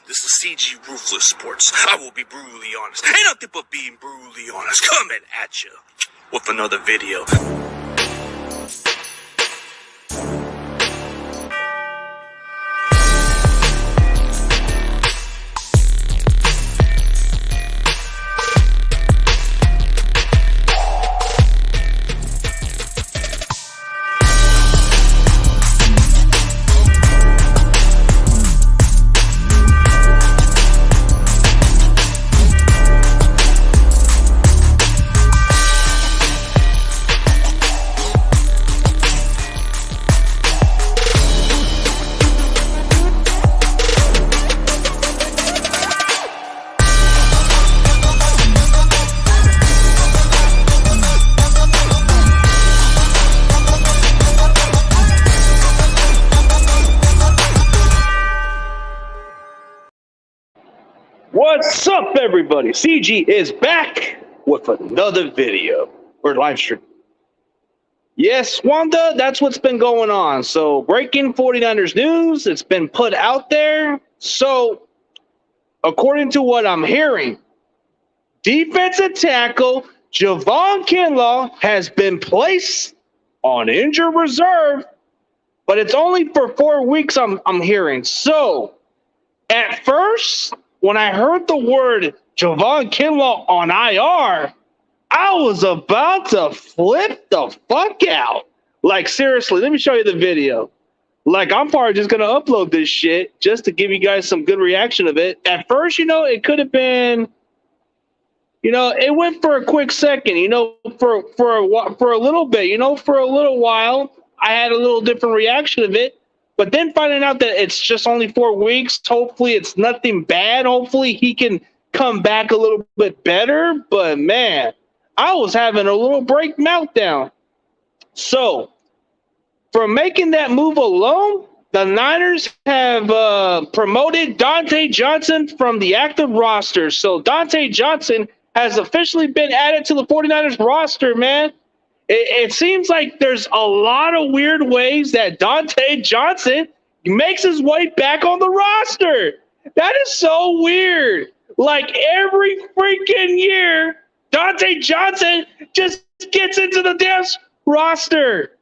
This is CG Ruthless Sports. I will be brutally honest. Ain't nothing but being brutally honest. Coming at you with another video. What's up, everybody? CG is back with another video or live stream. Yes, Wanda, that's what's been going on. So, breaking 49ers news, it's been put out there. So, according to what I'm hearing, defensive tackle Javon Kinlaw has been placed on injured reserve, but it's only for 4 weeks, I'm hearing. So, at first, when I heard the word Javon Kinlaw on IR, I was about to flip the fuck out. Like, seriously, let me show you the video. Like, I'm probably just going to upload this shit just to give you guys some good reaction of it. At first, it could have been, it went for a quick second, for a little bit, for a little while, I had a little different reaction of it. But then finding out that it's just only 4 weeks, hopefully it's nothing bad. Hopefully he can come back a little bit better. But, man, I was having a little break meltdown. So, for making that move alone, the Niners have promoted Dontae Johnson from the active roster. So, Dontae Johnson has officially been added to the 49ers roster, man. It seems like there's a lot of weird ways that Dontae Johnson makes his way back on the roster. That is so weird. Like every freaking year, Dontae Johnson just gets into the damn roster.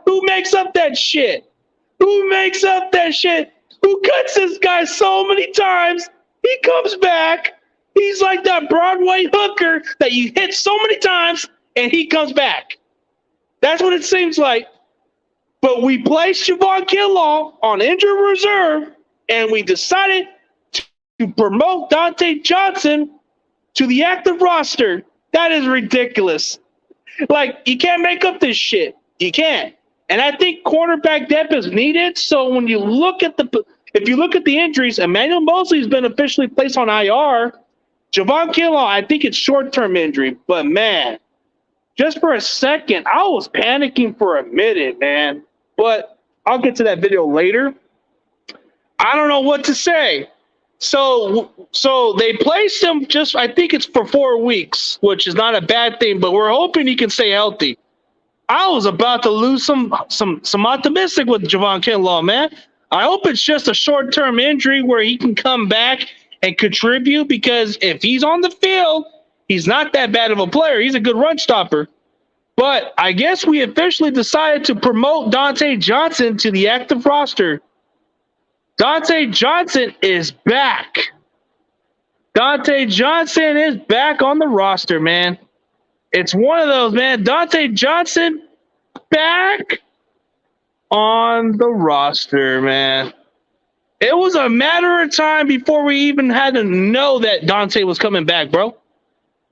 Who makes up that shit? Who makes up that shit? Who cuts this guy so many times? He comes back. He's like that Broadway hooker that you hit so many times, and he comes back. That's what it seems like. But we placed Javon Kinlaw on injured reserve, and we decided to promote Dontae Johnson to the active roster. That is ridiculous. Like, you can't make up this shit. You can't. And I think cornerback depth is needed. So when you look at if you look at the injuries, Emmanuel Mosley's been officially placed on IR. Javon Kinlaw, I think it's short-term injury, but man, just for a second, I was panicking for a minute, man. But I'll get to that video later. I don't know what to say. So they placed him I think it's for 4 weeks, which is not a bad thing, but we're hoping he can stay healthy. I was about to lose some optimistic with Javon Kinlaw, man. I hope it's just a short-term injury where he can come back and contribute, because if he's on the field, he's not that bad of a player. He's a good run stopper. But I guess we officially decided to promote Dontae Johnson to the active roster. Dontae Johnson is back. Dontae Johnson is back on the roster, man. It's one of those, man. Dontae Johnson back on the roster, man. It was a matter of time before we even had to know that Dontae was coming back, bro.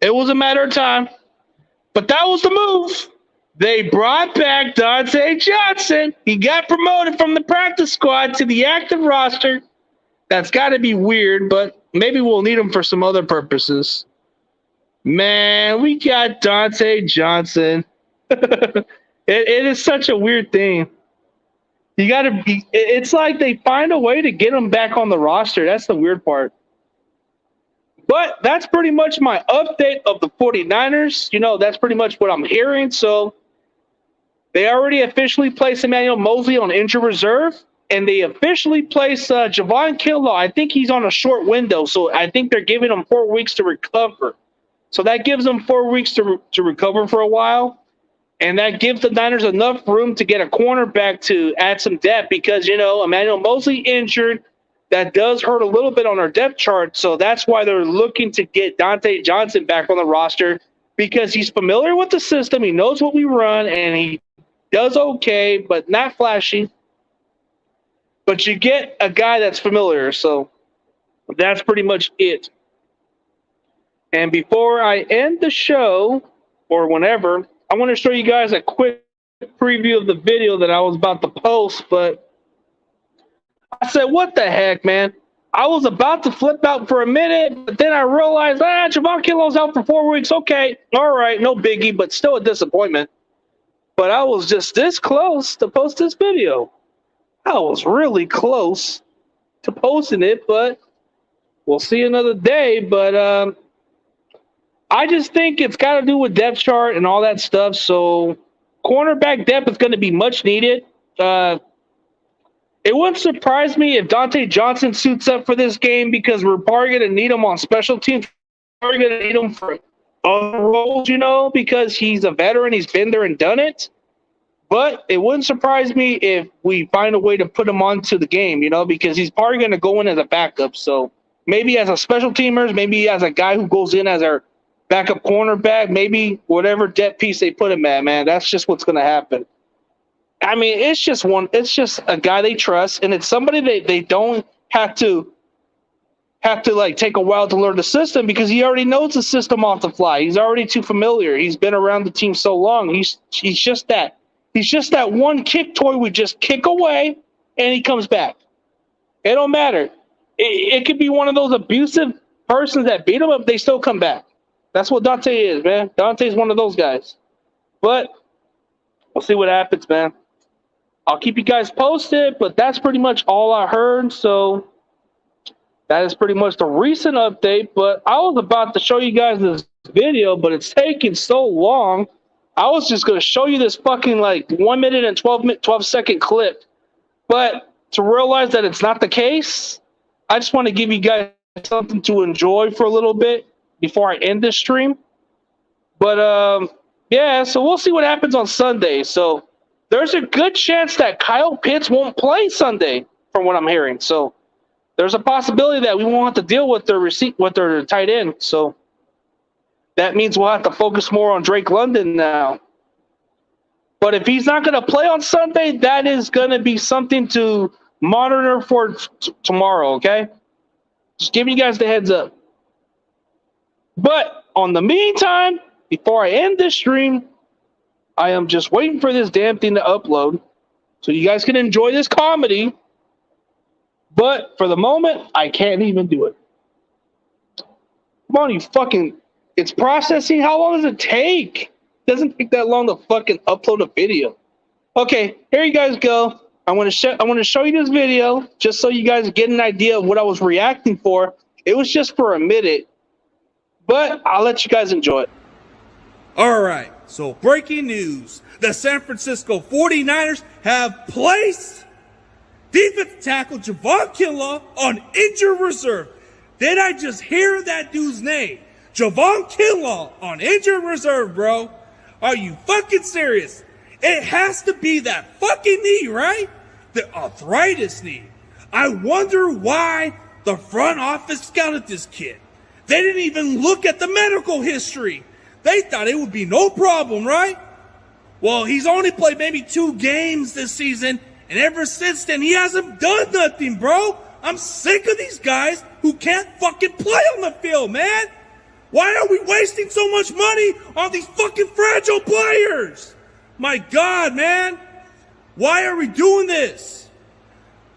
It was a matter of time. But that was the move. They brought back Dontae Johnson. He got promoted from the practice squad to the active roster. That's got to be weird, but maybe we'll need him for some other purposes. Man, we got Dontae Johnson. It is such a weird thing. You got to be, it's like they find a way to get him back on the roster. That's the weird part. But that's pretty much my update of the 49ers. You know, that's pretty much what I'm hearing. So they already officially placed Emmanuel Mosley on injured reserve. and they officially placed Javon Kinlaw. I think he's on a short window, so I think they're giving him 4 weeks to recover. So that gives them 4 weeks to recover for a while, and that gives the Niners enough room to get a cornerback to add some depth because, Emmanuel Mosley injured. That does hurt a little bit on our depth chart, so that's why they're looking to get Dontae Johnson back on the roster because he's familiar with the system, he knows what we run, and he does okay, but not flashy. But you get a guy that's familiar, so that's pretty much it. And before I end the show, or whenever, I want to show you guys a quick preview of the video that I was about to post, but I said, what the heck, man? I was about to flip out for a minute, but then I realized, Javon Kinlaw's out for 4 weeks. Okay, all right, no biggie, but still a disappointment. But I was just this close to post this video. I was really close to posting it, but we'll see another day. But I just think it's got to do with depth chart and all that stuff. So cornerback depth is going to be much needed. It wouldn't surprise me if Dontae Johnson suits up for this game because we're probably going to need him on special teams. We're going to need him for other roles, because he's a veteran. He's been there and done it. But it wouldn't surprise me if we find a way to put him onto the game, because he's probably going to go in as a backup. So maybe as a special teamer, maybe as a guy who goes in as our backup cornerback, maybe whatever depth piece they put him at, man. That's just what's going to happen. I mean, it's just a guy they trust, and it's somebody they don't have to like take a while to learn the system because he already knows the system off the fly. He's already too familiar. He's been around the team so long. He's just that one kick toy we just kick away and he comes back. It don't matter. It could be one of those abusive persons that beat him up, they still come back. That's what Dontae is, man. Dontae's one of those guys. But we'll see what happens, man. I'll keep you guys posted, but that's pretty much all I heard. So that is pretty much the recent update. But I was about to show you guys this video, but it's taking so long. I was just going to show you this fucking 1 minute and 12 second clip. But to realize that it's not the case, I just want to give you guys something to enjoy for a little bit before I end this stream. But yeah, so we'll see what happens on Sunday. So there's a good chance that Kyle Pitts won't play Sunday, from what I'm hearing. So there's a possibility that we won't have to deal with their tight end. So that means we'll have to focus more on Drake London now. But if he's not going to play on Sunday, that is going to be something to monitor for tomorrow, okay? Just giving you guys the heads up. But on the meantime, before I end this stream, I am just waiting for this damn thing to upload so you guys can enjoy this comedy. But for the moment, I can't even do it. Come on, you fucking... It's processing. How long does it take? It doesn't take that long to fucking upload a video. Okay, here you guys go. I want to show you this video just so you guys get an idea of what I was reacting for. It was just for a minute, but I'll let you guys enjoy it. All right, so breaking news. The San Francisco 49ers have placed defensive tackle Javon Kinlaw on injured reserve. Did I just hear that dude's name? Javon Kinlaw on injured reserve, bro. Are you fucking serious? It has to be that fucking knee, right? The arthritis knee. I wonder why the front office scouted this kid. They didn't even look at the medical history. They thought it would be no problem, right? Well, he's only played maybe 2 games this season, and ever since then, he hasn't done nothing, bro. I'm sick of these guys who can't fucking play on the field, man. Why are we wasting so much money on these fucking fragile players? My God, man. Why are we doing this?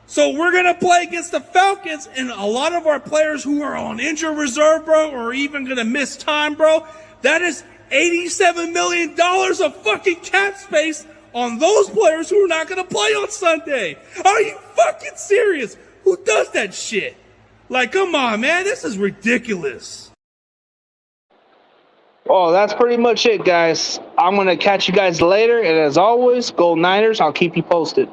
So we're going to play against the Falcons, and a lot of our players who are on injured reserve, bro, or even going to miss time, bro, that is $87 million of fucking cap space on those players who are not going to play on Sunday. Are you fucking serious? Who does that shit? Come on, man. This is ridiculous. Oh, that's pretty much it, guys. I'm going to catch you guys later. And as always, go Niners. I'll keep you posted.